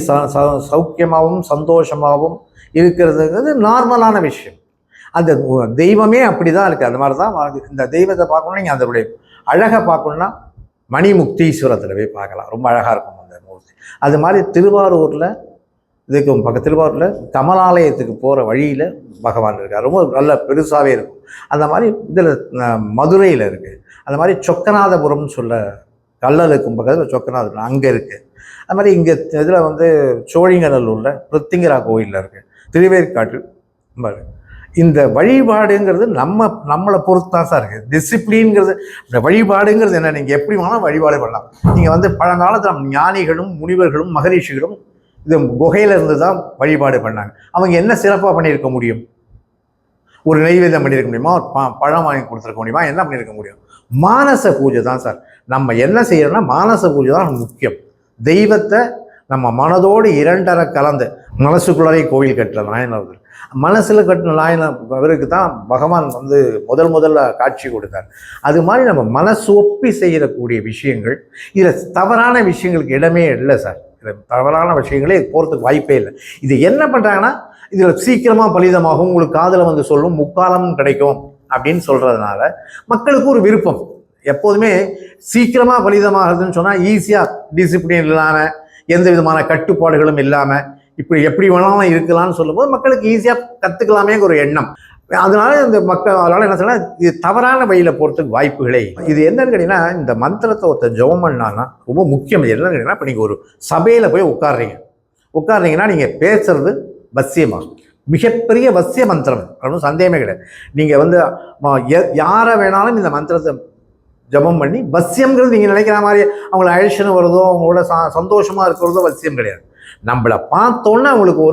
சௌக்கியமாகவும் சந்தோஷமாகவும் இருக்கிறதுங்கிறது நார்மலான விஷயம். அந்த தெய்வமே அப்படி தான் இருக்குது. அந்த மாதிரி தான் இந்த தெய்வத்தை பார்க்கணுன்னா நீங்கள் அதனுடைய அழகை பார்க்கணுன்னா மணிமுக்தீஸ்வரத்தில் போய் பார்க்கலாம், ரொம்ப அழகாக இருக்கும் அந்த மூர்த்தி. அது மாதிரி திருவாரூரில் திருவாரூரில் கமலாலயத்துக்கு போகிற வழியில் பகவான் இருக்கார், ரொம்ப நல்ல பெருசாகவே இருக்கும். அந்த மாதிரி இதில் மதுரையில் இருக்குது. அந்த மாதிரி சொக்கநாதபுரம்னு சொல்ல கல்லலுக்கும் பக்கத்தில் சொக்கநாதபுரம் அங்கே இருக்குது. அது மாதிரி இங்கே இதில் சோழிங்கநல்லூரில் பிருத்திங்கரா கோயிலில் இருக்குது. திருவேற்காட்டு இந்த வழிபாடுங்கிறது நம்மளை பொறுத்து தான் சார் இருக்குது. டிசிப்ளின்ங்கிறது இந்த வழிபாடுங்கிறது என்ன, நீங்கள் எப்படி வேணாலும் வழிபாடு பண்ணலாம். நீங்கள் பழங்காலத்தில் ஞானிகளும் முனிவர்களும் மகரிஷிகளும் இது குகையிலிருந்து தான் வழிபாடு பண்ணாங்க. அவங்க என்ன சிறப்பாக பண்ணியிருக்க முடியும்? ஒரு நெய்வேத்தியம் பண்ணியிருக்க முடியுமா? பழம் வாங்கி கொடுத்துருக்க முடியுமா? என்ன பண்ணியிருக்க முடியும்? மானச பூஜை தான் சார். நம்ம என்ன செய்யறோம்னா மானச பூஜை தான் முக்கியம். தெய்வத்தை நம்ம மனதோடு 2.5 கலந்து மனசுக்குள்ளே கோவில் கட்டுற நாயனர், மனசில் கட்டின நாயனருக்கு தான் பகவான் முதல்ல காட்சி கொடுத்தார். அது மாதிரி நம்ம மனசு ஒப்பி செய்யக்கூடிய விஷயங்கள், இதில் தவறான விஷயங்களுக்கு இடமே இல்லை சார். இதில் தவறான விஷயங்களே போகிறதுக்கு வாய்ப்பே இல்லை. இது என்ன பண்ணுறாங்கன்னா, இதில் சீக்கிரமாக பலிதமாகும், உங்களுக்கு காதில் சொல்லும், முக்காலம் கிடைக்கும் அப்படின்னு சொல்கிறதுனால மக்களுக்கு ஒரு விருப்பம். எப்போதுமே சீக்கிரமாக பலிதமாகுதுன்னு சொன்னால் ஈஸியாக டிசிப்ளின் இல்லாமல் எந்த விதமான கட்டுப்பாடுகளும் இல்லாமல் இப்படி எப்படி வேணாலும் இருக்கலாம்னு சொல்லும்போது மக்களுக்கு ஈஸியாக கற்றுக்கலாமே ஒரு எண்ணம். அதனால இந்த அதனால என்ன சொன்னால் இது தவறான வழியில் போகிறதுக்கு வாய்ப்புகளே. இது என்னன்னு கேட்டிங்கன்னா, இந்த மந்திரத்தை ஒருத்தர் ஜெபம் பண்ணான்னா ரொம்ப முக்கியம். என்னன்னு கேட்டிங்கன்னா, இப்போ நீங்கள் ஒரு சபையில் போய் உட்கார்றீங்கன்னா நீங்கள் பேசுறது வசியமாகும். மிகப்பெரிய வசிய மந்திரம், ஒன்றும் சந்தேகமே கிடையாது. நீங்கள் யாரை வேணாலும் இந்த மந்திரத்தை ஜபம் பண்ணி, வசியம்ங்கிறது நீங்கள் நினைக்கிற மாதிரி அவங்கள அழிச்சுன்னு வருதோ அவங்களோட சந்தோஷமாக இருக்கிறதோ வசியம் கிடையாது. நம்மளை பார்த்தோன்னா அவங்களுக்கு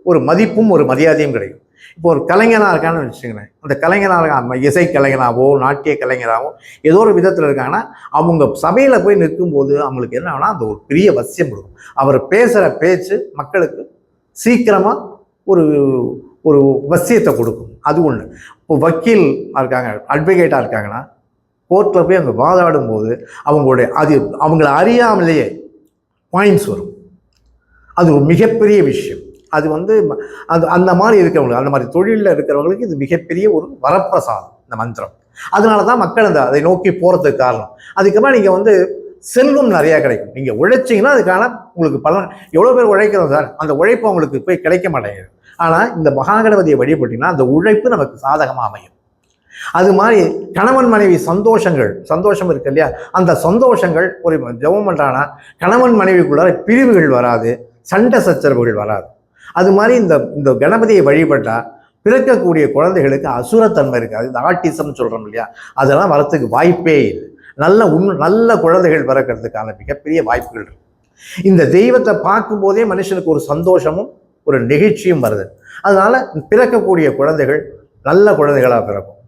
ஒரு மதிப்பும் ஒரு மரியாதையும் கிடைக்கும். இப்போ ஒரு கலைஞனாக இருக்கான்னு வச்சுக்கோங்களேன், அந்த கலைஞனாக இருக்கான், இசை கலைஞனாவோ நாட்டிய கலைஞராகவோ ஏதோ ஒரு விதத்தில் இருக்காங்கன்னா அவங்க சபையில் போய் நிற்கும்போது அவங்களுக்கு என்ன ஆகுனா அந்த ஒரு பெரிய வசியம் கொடுக்கும். அவர் பேசுகிற பேச்சு மக்களுக்கு சீக்கிரமாக ஒரு ஒரு வசியத்தை கொடுக்கும். அது ஒன்று. இப்போ வக்கீல் இருக்காங்க, அட்வொகேட்டாக இருக்காங்கன்னா கோர்ட்டில் போய் அவங்க வாதாடும் போது அவங்களுடைய அவங்கள அறியாமலேயே பாயிண்ட்ஸ் வரும். அது ஒரு மிகப்பெரிய விஷயம். அது அந்த மாதிரி இருக்கிறவங்களுக்கு, அந்த மாதிரி தொழிலில் இருக்கிறவங்களுக்கு இது மிகப்பெரிய ஒரு வரப்பிரசாதம் இந்த மந்திரம். அதனால தான் மக்கள் அதை நோக்கி போகிறதுக்கு காரணம். அதுக்கப்புறம் நீங்கள் செல்வம் நிறையா கிடைக்கும். நீங்கள் உழைச்சிங்கன்னா அதுக்கான உங்களுக்கு பலன். எவ்வளோ பேர் உழைக்கிறோம் சார், அந்த உழைப்பு அவங்களுக்கு போய் கிடைக்க மாட்டேங்குது. ஆனால் இந்த மகாகணபதியை வழிபட்டிங்கன்னா அந்த உழைப்பு நமக்கு சாதகமாக அமையும். அது மாதிரி கணவன் மனைவி சந்தோஷம் இருக்கு இல்லையா, அந்த சந்தோஷங்கள் ஒரு ஜெபம் பண்ணுறான்னா கணவன் மனைவிக்குள்ளார பிரிவுகள் வராது, சண்டை சச்சரவுகள் வராது. அது மாதிரி இந்த கணபதியை வழிபட்டால் பிறக்கக்கூடிய குழந்தைகளுக்கு அசுரத்தன்மை இருக்காது. இந்த ஆட்டிசம் சொல்கிறோம் இல்லையா, அதெல்லாம் வரத்துக்கு வாய்ப்பே இல்லை. நல்ல குழந்தைகள் பிறக்கிறதுக்கான மிகப்பெரிய வாய்ப்புகள் இருக்கு. இந்த தெய்வத்தை பார்க்கும்போதே மனுஷனுக்கு ஒரு சந்தோஷமும் ஒரு நெகிழ்ச்சியும் வருது. அதனால பிறக்கக்கூடிய குழந்தைகள் நல்ல குழந்தைகளாக பிறக்கும்.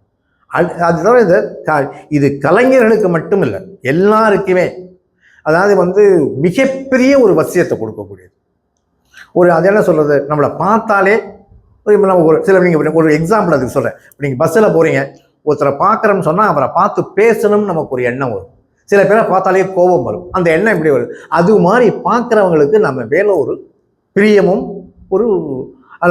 அது தவிர இது கலைஞர்களுக்கு மட்டும் இல்லை, எல்லாருக்குமே. அதாவது மிகப்பெரிய ஒரு வசியத்தை கொடுக்கக்கூடியது. அது என்ன சொல்கிறது, நம்மளை பார்த்தாலே நம்ம நீங்கள் ஒரு எக்ஸாம்பிள் அதுக்கு சொல்கிறேன். நீங்கள் பஸ்ஸில் போகிறீங்க, ஒருத்தரை பார்க்குறோம்னு சொன்னால் அவரை பார்த்து பேசணும்னு நமக்கு ஒரு எண்ணம் வரும். சில பேரை பார்த்தாலே கோபம் வரும். அந்த எண்ணம் இப்படி வருது. அது மாதிரி பார்க்குறவங்களுக்கு நம்ம மேலே ஒரு பிரியமும்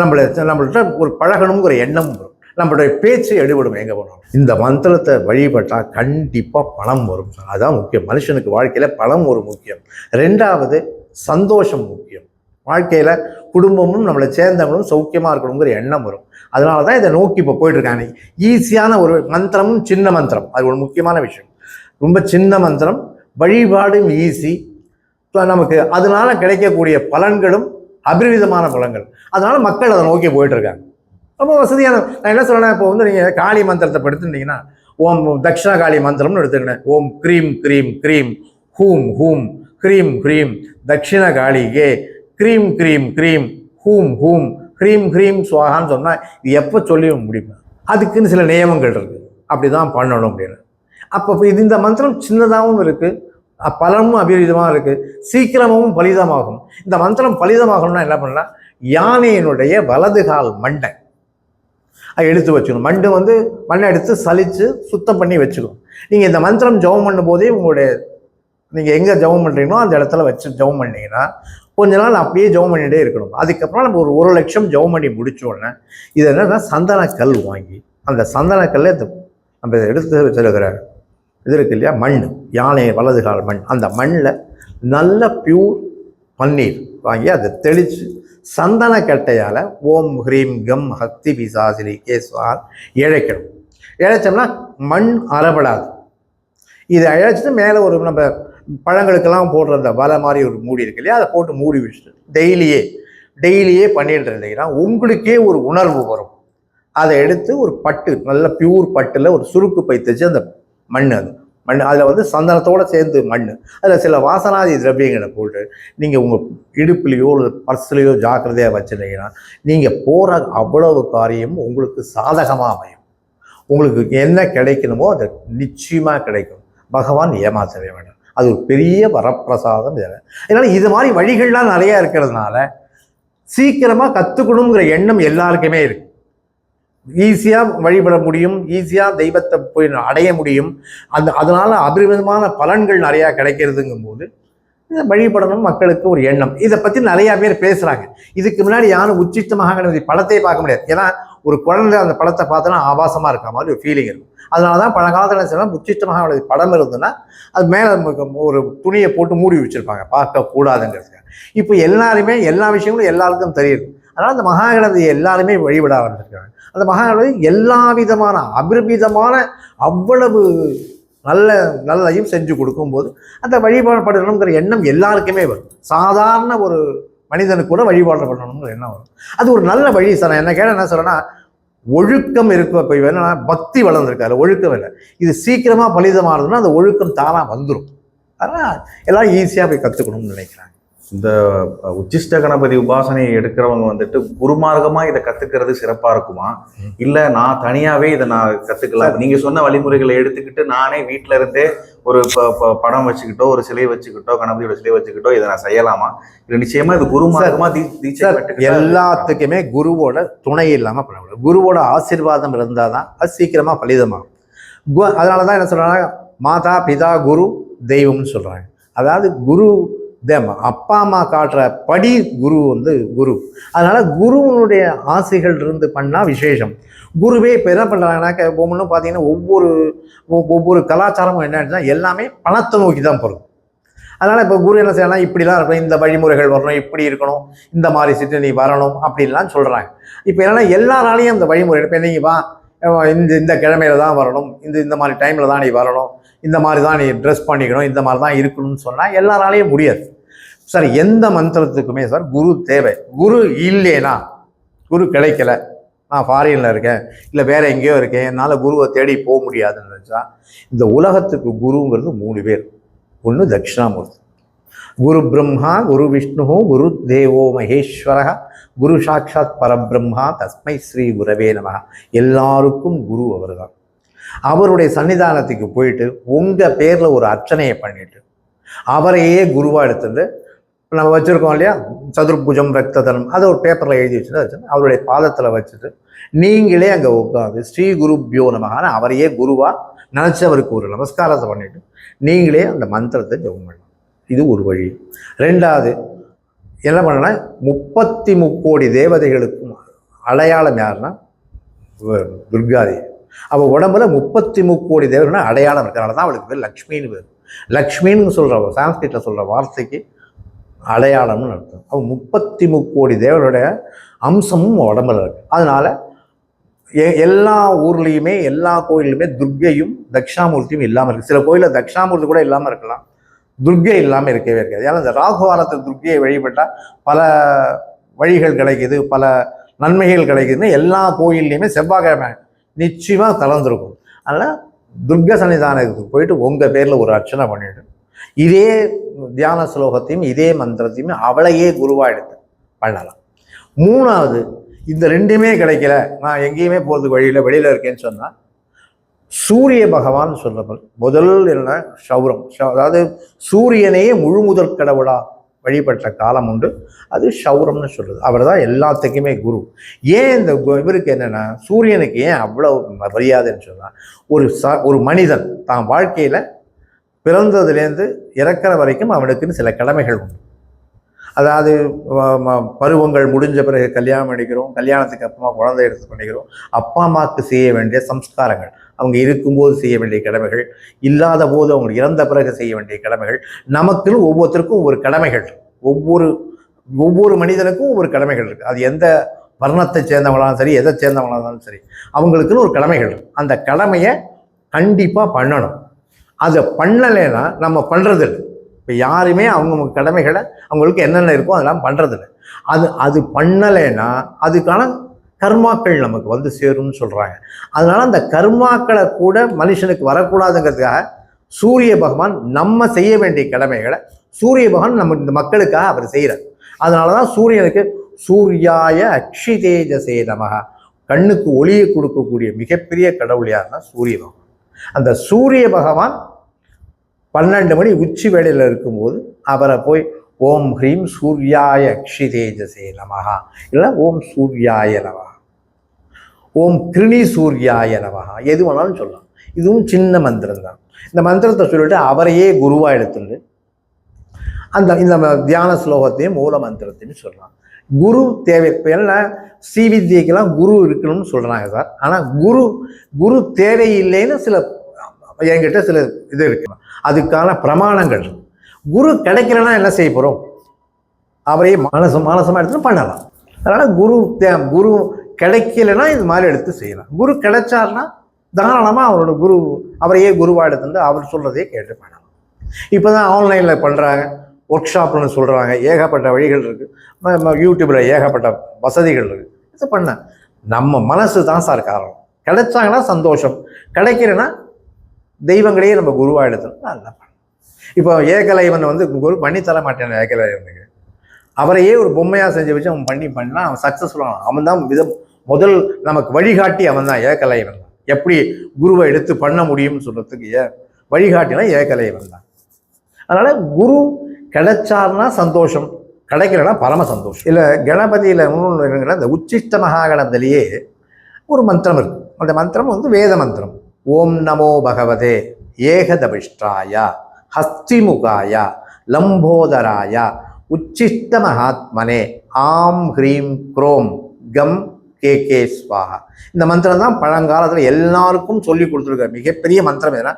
நம்மள்கிட்ட ஒரு பழகணுங்கிற எண்ணமும் வரும். நம்மளுடைய பேச்சு எடுபடும் எங்கே போனோம். இந்த மந்திரத்தை வழிபட்டால் கண்டிப்பாக பணம் வரும். அதுதான் முக்கியம். மனுஷனுக்கு வாழ்க்கையில் பணம் ஒரு முக்கியம். ரெண்டாவது சந்தோஷம் முக்கியம். வாழ்க்கையில் குடும்பமும் நம்மளை சேர்ந்தவங்களும் சௌக்கியமாக இருக்கணுங்கிற எண்ணம் வரும். அதனால தான் இதை நோக்கி இப்போ போயிட்டுருக்காங்க. ஈஸியான ஒரு மந்திரமும் சின்ன மந்திரம், அது ஒரு முக்கியமான விஷயம். ரொம்ப சின்ன மந்திரம், வழிபாடும் ஈஸி. நமக்கு அதனால கிடைக்கக்கூடிய பலன்களும் அபரிவிதமான பலன்கள். அதனால மக்கள் அதை நோக்கி போயிட்டுருக்காங்க. ரொம்ப வசதியான. நான் என்ன சொல்கிறேன், இப்போ நீங்கள் காளி மந்திரத்தை படுத்துட்டீங்கன்னா ஓம் தக்ஷண காளி மந்திரம்னு எடுத்துக்கினேன். ஓம் க்ரீம் க்ரீம் க்ரீம் ஹூம் ஹூம் க்ரீம் க்ரீம் தக்ஷிண காளிகே க்ரீம் க்ரீம் க்ரீம் ஹூம் ஹூம் க்ரீம் க்ரீம் சுவாகான்னு சொன்னால் இது எப்போ சொல்லி முடிப்பேன். அதுக்குன்னு சில நியமங்கள் இருக்குது, அப்படி தான் பண்ணணும் அப்படின்னு. அப்போ இந்த மந்திரம் சின்னதாகவும் இருக்குது, பலனும் அபரிதமாக இருக்குது, சீக்கிரமும் பலிதமாகும். இந்த மந்திரம் பலிதமாகணும்னா என்ன பண்ணலாம், யானையினுடைய வலது கால் மண்டை அதை எடுத்து வச்சுக்கணும். மண்ணை எடுத்து சலித்து சுத்தம் பண்ணி வச்சுக்கணும். நீங்கள் இந்த மந்திரம் ஜெபம் பண்ணும் போதே நீங்கள் எங்கே ஜெபம் பண்ணுறீங்களோ அந்த இடத்துல வச்சு ஜெபம் பண்ணிங்கன்னா கொஞ்ச நாள் அப்படியே ஜெபம் பண்ணிகிட்டே இருக்கணும். அதுக்கப்புறம் நம்ம ஒரு 1 லட்சம் ஜெபம் பண்ணி முடித்தோடனே இது என்னன்னா சந்தனக்கல் வாங்கி, அந்த சந்தனக்கல்ல நம்ம எடுத்து வச்சிருக்கிற இது இருக்கு இல்லையா, மண், யானை வலது கால் மண், அந்த மண்ணில் நல்ல பியூர் பன்னீர் வாங்கி அதை தெளித்து சந்தனக்கட்டையால் ஓம் ஹ்ரீம் கம் ஹக்தி பிசாசினி கேஸ்வார் இழைக்கணும். இழைச்சோம்னா மண் அறப்படாது. இதை இழைச்சிட்டு மேலே ஒரு நம்ம பழங்களுக்கெல்லாம் போடுற அந்த வலை மாதிரி ஒரு மூடி இருக்கு இல்லையா, அதை போட்டு மூடி வச்சுட்டு டெய்லியே பண்ணிட்டு இருந்தீங்கன்னா உங்களுக்கே ஒரு உணர்வு வரும். அதை எடுத்து ஒரு பட்டு, நல்ல பியூர் பட்டில் ஒரு சுருக்கு பை தைச்சு அந்த மண் அதில் சந்தனத்தோடு சேர்ந்து மண், அதில் சில வாசனாதி திரவியங்களை போட்டு நீங்கள் உங்கள் இடுப்புலையோ ஒரு பர்ஸ்லையோ ஜாக்கிரதையாக வச்சுருந்தீங்கன்னா நீங்கள் போகிற அவ்வளவு காரியம் உங்களுக்கு சாதகமாக அமையும். உங்களுக்கு என்ன கிடைக்கணுமோ அது நிச்சயமாக கிடைக்கும். பகவான் ஏமாற்றவே வேண்டாம். அது ஒரு பெரிய வரப்பிரசாதம். இதனால் இது மாதிரி வழிகள்லாம் நிறையா இருக்கிறதுனால சீக்கிரமாக கற்றுக்கணுங்கிற எண்ணம் எல்லாருக்குமே இருக்குது. ஈஸியாக வழிபட முடியும், ஈஸியாக தெய்வத்தை போய் அடைய முடியும். அதனால் அபரிமிதமான பலன்கள் நிறையா கிடைக்கிறதுங்கும் போது இதை வழிபடணும் மக்களுக்கு ஒரு எண்ணம். இதை பற்றி நிறையா பேர் பேசுகிறாங்க. இதுக்கு முன்னாடி யாரும் உச்சிஷ்ட மகாகணபதி படத்தை பார்க்க முடியாது. ஏன்னா ஒரு குழந்தை அந்த படத்தை பார்த்தோன்னா ஆபாசமாக இருக்க மாதிரி ஒரு ஃபீலிங் இருக்கும். அதனால தான் பழங்காலத்தில் என்ன செய்யலாம், உச்சிஷ்ட மகாகணபதி படம் இருந்ததுன்னா அது மேலே ஒரு துணியை போட்டு மூடி வச்சுருப்பாங்க, பார்க்கக்கூடாதுங்கிறதுக்காக. இப்போ எல்லாருமே எல்லா விஷயங்களும் எல்லாருக்கும் தெரியுது. அதனால் அந்த மகாகணபதியை எல்லாருமே வழிபட ஆரம்பிச்சிருக்காங்க. அந்த மகாகணபதி எல்லா விதமான அபரிமிதமான அவ்வளவு நல்லதையும் செஞ்சு கொடுக்கும்போது அந்த வழிபாடு பண்ணணுங்கிற எண்ணம் எல்லாருக்குமே வரும். சாதாரண ஒரு மனிதனுக்கு கூட வழிபாடு பண்ணணுங்கிற எண்ணம் வரும். அது ஒரு நல்ல வழி சார். நான் என்ன கேட்ட என்ன சொல்கிறேன்னா, ஒழுக்கம் இருக்கும். இப்போ வேணும்னா பக்தி வளர்ந்துருக்காரு, ஒழுக்கம் இல்லை. இது சீக்கிரமாக பலிதமானதுன்னா அந்த ஒழுக்கம் தானாக வந்துடும். அதனால் எல்லாம் ஈஸியாக போய் கற்றுக்கணும்னு நினைக்கிறாங்க. இந்த உச்சிஷ்ட கணபதி உபாசனையை எடுக்கிறவங்க வந்துட்டு குருமார்க்கமா இதை கத்துக்கிறது சிறப்பா இருக்குமா, இல்ல நான் தனியாவே இதை நான் கத்துக்கலாம்? நீங்க சொன்ன வழிமுறைகளை எடுத்துக்கிட்டு நானே வீட்டுல இருந்தே ஒரு படம் வச்சுக்கிட்டோ, ஒரு சிலை வச்சுக்கிட்டோ, கணபதியோட சிலை வச்சுக்கிட்டோ இதை நான் செய்யலாமா, இல்ல நிச்சயமா இது குருமார்க்கமா தீட்சை எல்லாத்துக்குமே குருவோட துணை இல்லாம பண்ண முடியாது. குருவோட ஆசீர்வாதம் இருந்தாதான் அது சீக்கிரமா பலிதமாகும். அதனாலதான் என்ன சொல்றாங்க, மாதா பிதா குரு தெய்வம்னு சொல்றாங்க. அதாவது குரு அப்பா அம்மா காட்டுற படி குரு குரு. அதனால குருவனுடைய ஆசைகள் இருந்து பண்ணா விசேஷம். குருவே இப்போ என்ன பண்றாங்கன்னாக்க ஒவ்வொன்றும் பார்த்தீங்கன்னா ஒவ்வொரு கலாச்சாரமும் என்ன எல்லாமே பணத்தை நோக்கி தான் போகிறது. அதனால இப்போ குரு என்ன செய்யலாம், இப்படிலாம் இருக்கணும், இந்த வழிமுறைகள் வரணும், இப்படி இருக்கணும், இந்த மாதிரி சிட்டு நீ வரணும் அப்படின்லாம் சொல்றாங்க. இப்போ என்னன்னா எல்லாராலையும் அந்த வழிமுறை, இப்போ நீங்க வா இந்த கிழமையில தான் வரணும், இந்த மாதிரி டைம்ல தான் நீ வரணும், இந்த மாதிரி தான் நீ ட்ரெஸ் பண்ணிக்கணும், இந்த மாதிரி தான் இருக்கணும்னு சொன்னால் எல்லாராலையும் முடியாது. சார் எந்த மந்திரத்துக்குமே சார் குரு தேவை. குரு இல்லைனா, குரு கிடைக்கல, நான் ஃபாரின்ல இருக்கேன், இல்லை வேற எங்கேயோ இருக்கேன், என்னால் குருவை தேடி போக முடியாதுன்னு நினச்சா இந்த உலகத்துக்கு குருங்கிறது 3 பேர். ஒன்று தட்சிணாமூர்த்தி, குரு பிரம்மா குரு விஷ்ணு குரு தேவோ மகேஸ்வர குரு சாட்சாத் பரபிரம்மா தஸ்மை ஸ்ரீ குரவே நம. எல்லாருக்கும் குரு அவர் தான். அவருடைய சன்னிதானத்துக்கு போயிட்டு உங்கள் பேரில் ஒரு அர்ச்சனையை பண்ணிட்டு அவரையே குருவாக எடுத்துட்டு நம்ம வச்சுருக்கோம் இல்லையா, சதுர்புஜம் ரக்ததனம், அதை ஒரு பேப்பரில் எழுதி வச்சுட்டு அவருடைய பாதத்தில் வச்சுட்டு நீங்களே அங்கே உட்காந்து ஸ்ரீ குருப்யோ நமகான அவரையே குருவாக நினச்சி அவருக்கு ஒரு நமஸ்காரத்தை பண்ணிட்டு நீங்களே அந்த மந்திரத்தை ஜெபம் பண்ணலாம். இது ஒரு வழி. 2வது என்ன பண்ணனா, 33 கோடி தேவதைகளுக்கும் அடையாளம் யாருன்னா துர்காதேவி. அவள் உடம்புல 33 கோடி தேவர்கள்னா அடையாளம் இருக்கிறனால தான் அவளுக்கு பேர் லக்ஷ்மின்னு பேர். லக்ஷ்மின்னு சொல்கிற சான்ஸ்கிரிட்டில் சொல்கிற வார்த்தைக்கு அடையாளம்னு அர்த்தம். அவள் 33 கோடி தேவர்களுடைய அம்சமும் உடம்புல இருக்கு. அதனால எல்லா ஊர்லேயுமே எல்லா கோயிலுமே துர்க்கையும் தட்சிணாமூர்த்தியும் இல்லாமல் இருக்குது. சில கோயிலில் தட்சிணாமூர்த்தி கூட இல்லாமல் இருக்கலாம், துர்க்கை இல்லாமல் இருக்கவே இருக்காது. ஏன்னா இந்த ராகுவாரத்தில் துர்க்கையை வழிபட்டால் பல வழிகள் கிடைக்குது, பல நன்மைகள் கிடைக்குதுன்னு எல்லா கோயில்லையுமே செவ்வாய்க்கிழமை நிச்சயமாக கலந்துருக்கும். அதனால் துர்கா சன்னிதானத்துக்கு போயிட்டு உங்கள் பேரில் ஒரு அர்ச்சனை பண்ணிவிட்டு இதே தியான ஸ்லோகத்தையும் இதே மந்திரத்தையும் அவளையே குருவாக எடுத்து பண்ணலாம். 3வது, இந்த 2மே கிடைக்கல, நான் எங்கேயுமே போகிறதுக்கு வெளியில் இருக்கேன்னு சொன்னால் சூரிய பகவான் சொல்லப்படும். முதல் என்ன சௌரம், அதாவது சூரியனையே முழு முதற் கடவுளா வழிபட்ட காலம் உண்டு, அது சௌரம்னு சொல்லுது. அவர் தான் எல்லாத்துக்குமே குரு. ஏன் இந்த இவருக்கு என்னென்னா சூரியனுக்கு ஏன் அவ்வளோ மரியாதைன்னு சொன்னால் ஒரு மனிதன் தான் வாழ்க்கையில் பிறந்ததுலேருந்து இறக்கிற வரைக்கும் அவனுக்குன்னு சில கடமைகள் உண்டு. அதாவது பருவங்கள் முடிஞ்ச பிறகு கல்யாணம் பண்ணிக்கிறோம், கல்யாணத்துக்கு அப்புறமா குழந்தை எடுத்து பண்ணிக்கிறோம், அப்பா அம்மாவுக்கு செய்ய வேண்டிய சம்ஸ்காரங்கள், அவங்க இருக்கும்போது செய்ய வேண்டிய கடமைகள், இல்லாத போது அவங்க இறந்த பிறகு செய்ய வேண்டிய கடமைகள், நமக்குன்னு ஒவ்வொருத்தருக்கும் ஒவ்வொரு கடமைகள், ஒவ்வொரு மனிதனுக்கும் ஒவ்வொரு கடமைகள் இருக்குது. அது எந்த வர்ணத்தை சேர்ந்தவங்களாலும் சரி, எதை சேர்ந்தவங்களாலும் சரி, அவங்களுக்குன்னு ஒரு கடமைகள் இருக்குது. அந்த கடமையை கண்டிப்பாக பண்ணணும். அதை பண்ணலைன்னா நம்ம பண்ணுறதில்லை. இப்போ யாருமே அவங்க கடமைகளை அவங்களுக்கு என்னென்ன இருக்கோ அதெல்லாம் பண்ணுறதில்லை. அது பண்ணலைன்னா அதுக்கான கர்மாக்கள் நமக்கு சேரும்னு சொல்கிறாங்க. அதனால அந்த கர்மாக்களை கூட மனுஷனுக்கு வரக்கூடாதுங்கிறதுக்காக சூரிய பகவான் நம்ம செய்ய வேண்டிய கடமைகளை சூரிய பகவான் நம்ம இந்த மக்களுக்காக அவர் செய்கிறார். அதனால தான் சூரியனுக்கு சூர்யாய அக்ஷிதேஜசே நமக, கண்ணுக்கு ஒளியை கொடுக்கக்கூடிய மிகப்பெரிய கடவுள் யாருன்னா சூரிய பகவான். அந்த சூரிய பகவான் 12 மணி உச்சி வேளையில் இருக்கும்போது அவரை போய் ஓம் ஹ்ரீம் சூர்யாய அக்ஷிதேஜசே நமஹா, இல்லை ஓம் சூர்யாய நமஹா, ஓம் கிருணி சூர்யாய நமஹா, எது வேணாலும் சொல்லலாம். இதுவும் சின்ன மந்திரம் தான். இந்த மந்திரத்தை சொல்லிட்டு அவரையே குருவாக எடுத்துட்டு இந்த தியான ஸ்லோகத்தையும் மூல மந்திரத்தையும் சொல்லலாம். குரு தேவை. இப்போ என்ன ஸ்ரீவித்யக்கெல்லாம் குரு இருக்கணும்னு சொல்கிறாங்க சார். ஆனால் குரு தேவையில்லைன்னு என்கிட்ட சில இது இருக்கு. அதுக்கான பிரமாணங்கள். குரு கிடைக்கலன்னா என்ன செய்ய போகிறோம்? அவரையே மானசமாக எடுத்து பண்ணலாம். அதனால் குரு கிடைக்கலன்னா இது மாதிரி எடுத்து செய்யலாம். குரு கிடைச்சார்னா தாராளமாக அவரையே குருவாக எடுத்துட்டு அவர் சொல்கிறதையே கேட்டு பண்ணலாம். இப்போ தான் ஆன்லைனில் பண்ணுறாங்க, ஒர்க் ஷாப்னு சொல்கிறாங்க, ஏகப்பட்ட வழிகள் இருக்குது, யூடியூப்பில் ஏகப்பட்ட வசதிகள் இருக்குது. இது பண்ண நம்ம மனசு தான் சார் காரணம். கிடைச்சாங்கன்னா சந்தோஷம், கிடைக்கிறேன்னா தெய்வங்களையே நம்ம குருவாக எடுத்தோம்னா நல்லா பண்ணலாம். இப்போ ஏகலைவன் குரு பண்ணி தர மாட்டேன், ஏகலைவனுக்கு அவரையே ஒரு பொம்மையாக செஞ்சு வச்சு அவன் பண்ணா அவன் சக்ஸஸ்ஃபுல்லான அவன் தான் முதல் நமக்கு வழிகாட்டி அவன் தான் ஏகலைவன் தான். எப்படி குருவை எடுத்து பண்ண முடியும்னு சொல்கிறதுக்கு வழிகாட்டினா ஏகலைவன் தான். அதனால் குரு கிடைச்சார்னா சந்தோஷம், கிடைக்கலன்னா பரம சந்தோஷம். இல்லை கணபதியில் இன்னொன்று இந்த உச்சிஷ்ட மகாகணத்திலேயே ஒரு மந்திரம் இருக்கு. அந்த மந்திரம் வந்து வேத மந்திரம். ஓம் நமோ பகவதே ஏகதபிஷ்டாய ஹஸ்திமுகாய லம்போதராய உச்சிஷ்ட மகாத்மனே ஆம் ஹ்ரீம் குரோம் கம் கே ஸ்வாஹா. இந்த மந்திரம் தான் பழங்காலத்தில் எல்லாருக்கும் சொல்லி கொடுத்துருக்காரு. மிகப்பெரிய மந்திரம் எதுனா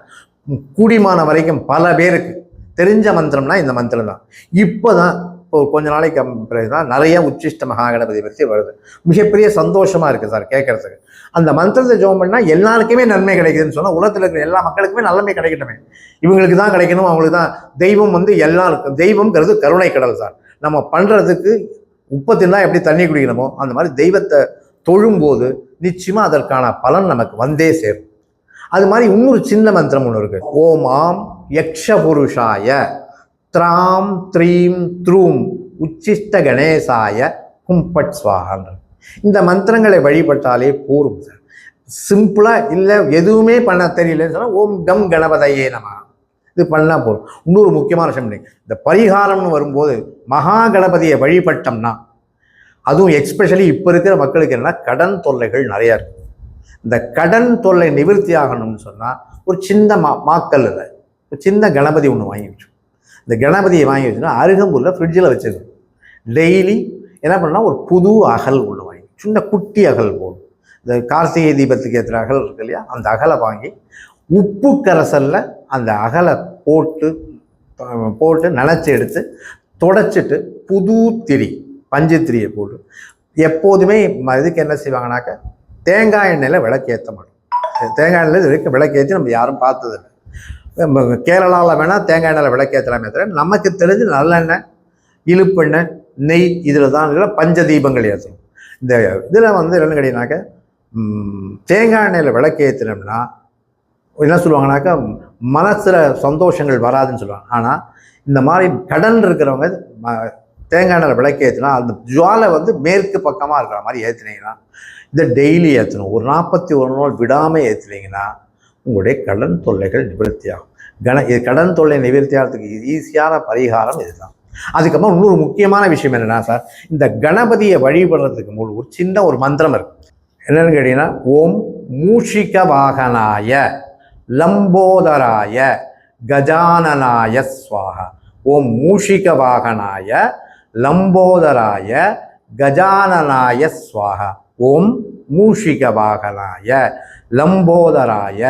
கூடிமான வரைக்கும் பல பேருக்கு தெரிஞ்ச மந்திரம்னா இந்த மந்திரம் தான். இப்போ தான் இப்போ கொஞ்ச நாளைக்கு பிறகு தான் நிறைய உச்சிஷ்ட மகாகணபதி பற்றி வருது. மிகப்பெரிய சந்தோஷமாக இருக்குது சார் கேட்கறதுக்கு. அந்த மந்திரத்தை ஜெபம் பண்ணால் எல்லாருக்குமே நன்மை கிடைக்குதுன்னு சொன்னால் உலகத்தில் இருக்கிற எல்லா மக்களுக்குமே நன்மை கிடைக்கட்டுமே. இவங்களுக்கு தான் கிடைக்கணும், அவங்களுக்கு தான். தெய்வம் வந்து எல்லாருக்கும், தெய்வம்ங்கிறது கருணை கடல் சார். நம்ம பண்ணுறதுக்கு உப்பு தின்னா எப்படி தண்ணி குடிக்கணுமோ அந்த மாதிரி தெய்வத்தை தொழும்போது நிச்சயமாக அதற்கான பலன் நமக்கு வந்தே சேரும். அது மாதிரி இன்னொரு சின்ன மந்திரம் ஒன்று இருக்குது. ஓம் ஆம் யக்ஷபுருஷாய த்ராம் த்ரீம் த்ரூம் உச்சிஷ்ட கணேசாய கும்பட் ஸ்வாகான்ற இந்த மந்திரங்களை வழிபட்டாலே போரும் சார். சிம்பிளாக இல்லை எதுவுமே பண்ண தெரியலன்னு சொன்னால் ஓம் கம் கணபதையே நம இது பண்ணால் போதும். இன்னொரு முக்கியமான விஷயம், இந்த பரிகாரம்னு வரும்போது மகா கணபதியை வழிபட்டோம்னா, அதுவும் எக்ஸ்பெஷலி இப்போ இருக்கிற மக்களுக்கு என்னன்னா கடன் தொல்லைகள் நிறையா இருக்குது. இந்த கடன் தொல்லை நிவர்த்தி ஆகணும்னு சொன்னால் ஒரு சின்ன மாக்கல் இல்லை, ஒரு சின்ன கணபதி ஒன்று வாங்கி வச்சோம். இந்த கணபதியை வாங்கி வச்சுன்னா அருகம்புல்ல ஃப்ரிட்ஜில் வச்சுக்கணும். டெய்லி என்ன பண்ணால் ஒரு புது அகல் ஒன்று வாங்கி, சின்ன குட்டி அகல் போடும். இந்த கார்த்திகை தீபத்துக்கு ஏற்றுற அகல் இருக்கு இல்லையா, அந்த அகலை வாங்கி உப்பு கரைசலில் அந்த அகலை போட்டு நனைச்சி எடுத்து தொடச்சிட்டு புது திரி பஞ்சு திரியை போட்டு எப்போதுமே இதுக்கு என்ன செய்வாங்கனாக்க தேங்காய் எண்ணெயில் விளக்கேற்ற மாட்டோம். தேங்காய் எண்ணெயில் இது வரைக்கும் விளக்கேற்றி நம்ம யாரும் பார்த்ததில்லை. கேரளாவில் வேணால் தேங்காய் எண்ணெயில் விளக்கேற்றலாமே தவிர நமக்கு தெரிஞ்சு நல்லெண்ணெய், இழுப்பெண்ணெய், நெய் இதில் தான் பஞ்ச தீபங்கள் ஏற்றணும். இந்த இதில் வந்து என்னென்னு கேட்டீங்கன்னாக்க தேங்காய் எண்ணெயில் விளக்கேற்றினோம்னா என்ன சொல்லுவாங்கனாக்கா மனசில் சந்தோஷங்கள் வராதுன்னு சொல்லுவாங்க. ஆனால் இந்த மாதிரி கடன் இருக்கிறவங்க தேங்காய் எண்ணெயில் விளக்கேற்றினா அந்த ஜுவாலை வந்து மேற்கு பக்கமாக இருக்கிற மாதிரி ஏற்றுனீங்கன்னா, இதை டெய்லி ஏற்றணும். ஒரு 41 நாள் விடாமல் ஏற்றுனீங்கன்னா உங்களுடைய கடன் தொல்லைகள் நிவர்த்தி ஆகும். கடன் தொல்லை நிவர்த்தி ஆகிறதுக்கு ஈஸியான பரிகாரம் இதுதான். அதுக்கப்புறம் இன்னொரு முக்கியமான விஷயம் என்னென்னா சார், இந்த கணபதியை வழிபடுறதுக்கு முழு ஒரு சின்ன ஒரு மந்திரம் இருக்கு. என்னென்னு கேட்டிங்கன்னா ஓம் மூஷிக வாகனாய லம்போதராய கஜானனாய ஸ்வாஹா. ஓம் மூஷிக வாகனாய லம்போதராய கஜானனாய ஸ்வாஹா. ஓம் மூஷிக வாகனாய லம்போதராய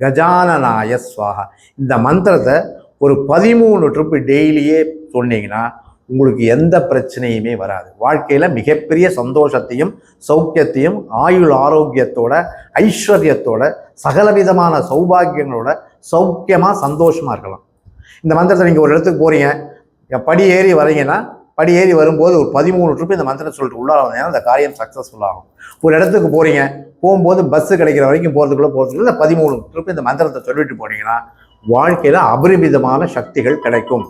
கஜானனாய ஸ்வாஹா. இந்த மந்திரத்தை ஒரு 13 ட்ரிப்பு டெய்லியே சொன்னீங்கன்னா உங்களுக்கு எந்த பிரச்சனையுமே வராது. வாழ்க்கையில் மிகப்பெரிய சந்தோஷத்தையும் சௌக்கியத்தையும் ஆயுள் ஆரோக்கியத்தோட ஐஸ்வர்யத்தோட சகலவிதமான சௌபாகியங்களோட சௌக்கியமாக சந்தோஷமாக இருக்கலாம். இந்த மந்திரத்தை நீங்கள் ஒரு இடத்துக்கு போகிறீங்க, படி ஏறி வரீங்கன்னா, படி ஏறி வரும்போது ஒரு 13 ட்ரிப்பு இந்த மந்திரத்தை சொல்லிட்டு உள்ளார வந்தீங்கன்னா அந்த காரியம் சக்ஸஸ்ஃபுல்லாகும். ஒரு இடத்துக்கு போகிறீங்க, போகும்போது பஸ்ஸு கிடைக்கிற வரைக்கும் போகிறதுக்குள்ள இந்த 13 ட்ரிப்பு இந்த மந்திரத்தை சொல்லிட்டு போனீங்கன்னா வாழ்க்கையில் அபரிமிதமான சக்திகள் கிடைக்கும்.